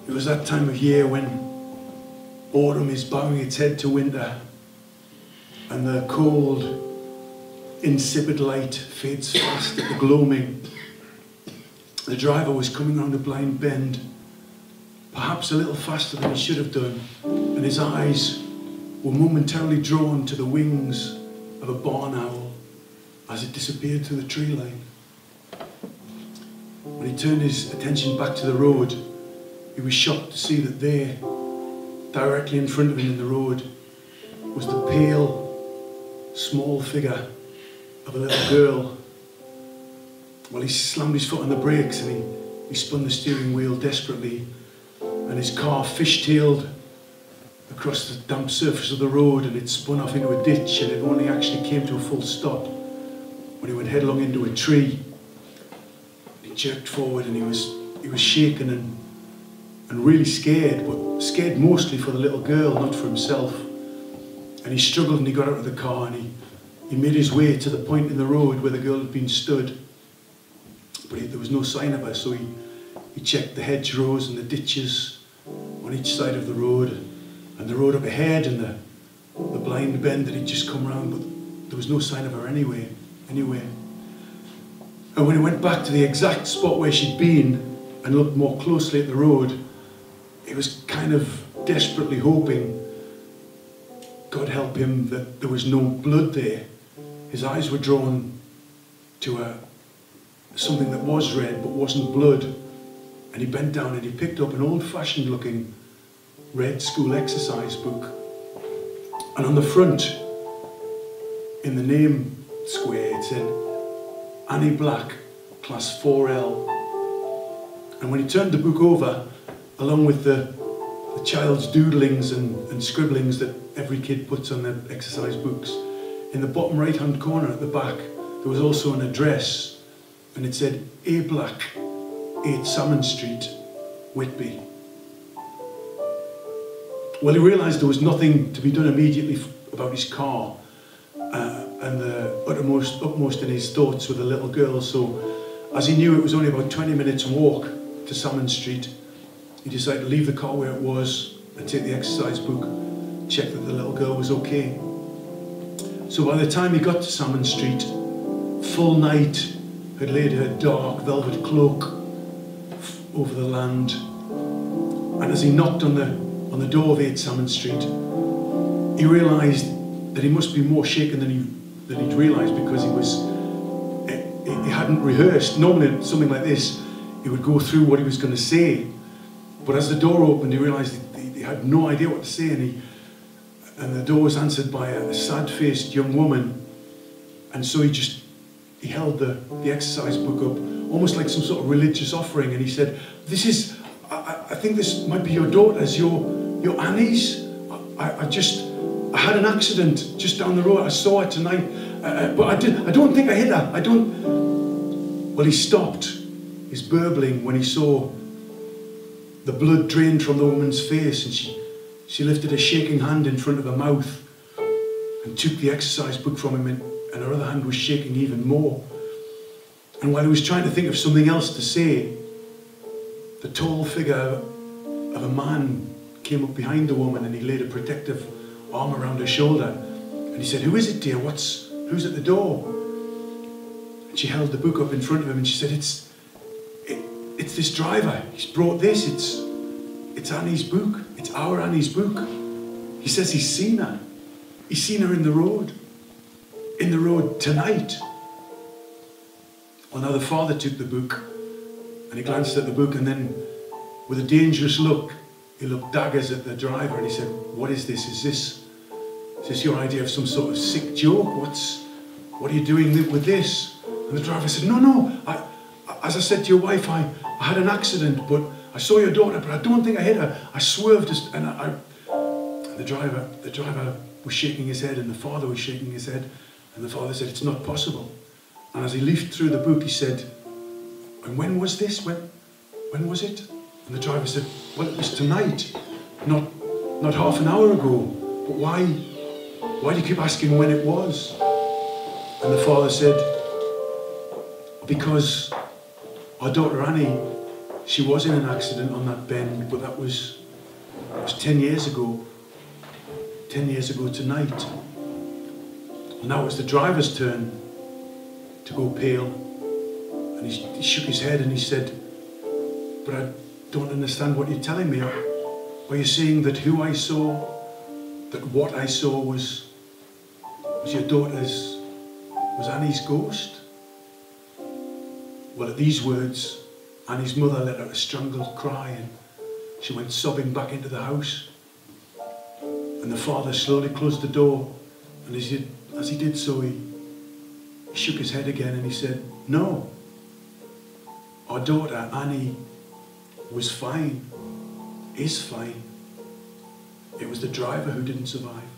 It was that time of year when autumn is bowing its head to winter and the cold, insipid light fades fast at the gloaming. The driver was coming round a blind bend, perhaps a little faster than he should have done, and his eyes were momentarily drawn to the wings of a barn owl as it disappeared through the tree line. When he turned his attention back to the road, he was shocked to see that there, directly in front of him in the road, was the pale, small figure of a little girl. Well, he slammed his foot on the brakes and he spun the steering wheel desperately, and his car fishtailed across the damp surface of the road, and it spun off into a ditch, and it only actually came to a full stop when he went headlong into a tree. He jerked forward and he was shaken and really scared, but scared mostly for the little girl, not for himself. And he struggled and he got out of the car and he made his way to the point in the road where the girl had been stood. But there was no sign of her, so he checked the hedgerows and the ditches on each side of the road, and the road up ahead and the blind bend that he'd just come round, but there was no sign of her anywhere. And when he went back to the exact spot where she'd been and looked more closely at the road, he was kind of desperately hoping, God help him, that there was no blood there. His eyes were drawn to something that was red but wasn't blood, and he bent down and he picked up an old-fashioned looking red school exercise book, and on the front, in the name square, it said Annie Black, class 4L. And when he turned the book over, along with the child's doodlings and scribblings that every kid puts on their exercise books, in the bottom right hand corner at the back there was also an address, and it said A. Black, 8 Salmon Street, Whitby. Well, he realised there was nothing to be done immediately about his car, and the upmost in his thoughts were the little girl, so as he knew it was only about 20 minutes walk to Salmon Street, he decided to leave the car where it was and take the exercise book, check that the little girl was okay. So by the time he got to Salmon Street, full night had laid her dark velvet cloak over the land, and as he knocked on the door of 8 Salmon Street, he realised that he must be more shaken than he'd realised, because he hadn't rehearsed. Normally something like this, he would go through what he was going to say, but as the door opened, he realised he had no idea what to say, and the door was answered by a sad-faced young woman, and so he held the exercise book up, almost like some sort of religious offering, and he said, I think this might be your daughter's, your Annie's. I had an accident just down the road. I saw her tonight, but I don't think I hit her. Well, he stopped his burbling when he saw the blood drained from the woman's face, and she lifted a shaking hand in front of her mouth and took the exercise book from him, and her other hand was shaking even more. And while he was trying to think of something else to say, the tall figure of a man came up behind the woman, and he laid a protective arm around her shoulder, and he said, "Who is it, dear? Who's at the door?" And she held the book up in front of him, and she said, It's this driver. He's brought this. It's Annie's book. It's our Annie's book. He says he's seen her. He's seen her in the road tonight." Well, now the father took the book, and he glanced at the book, and then with a dangerous look, he looked daggers at the driver, and he said, "What is this? Is this your idea of some sort of sick joke? What are you doing with this?" And the driver said, No, as I said to your wife, I had an accident, but I saw your daughter, but I don't think I hit her. I swerved, and the driver was shaking his head, and the father was shaking his head, and the father said, "It's not possible." And as he leafed through the book, he said, "And when was this? When was it?" And the driver said, "Well, it was tonight, not half an hour ago. But why do you keep asking when it was?" And the father said, "Because our daughter Annie She was in an accident on that bend, but it was 10 years ago. 10 years ago tonight. And now it's the driver's turn to go pale. And he shook his head and he said, "But I don't understand what you're telling me. Are you saying that who I saw, that what I saw was your daughter's, was Annie's ghost?" Well, at these words, Annie's mother let out a strangled cry and she went sobbing back into the house. And the father slowly closed the door, and as he did so, he shook his head again and he said, "No, our daughter Annie was fine, is fine. It was the driver who didn't survive."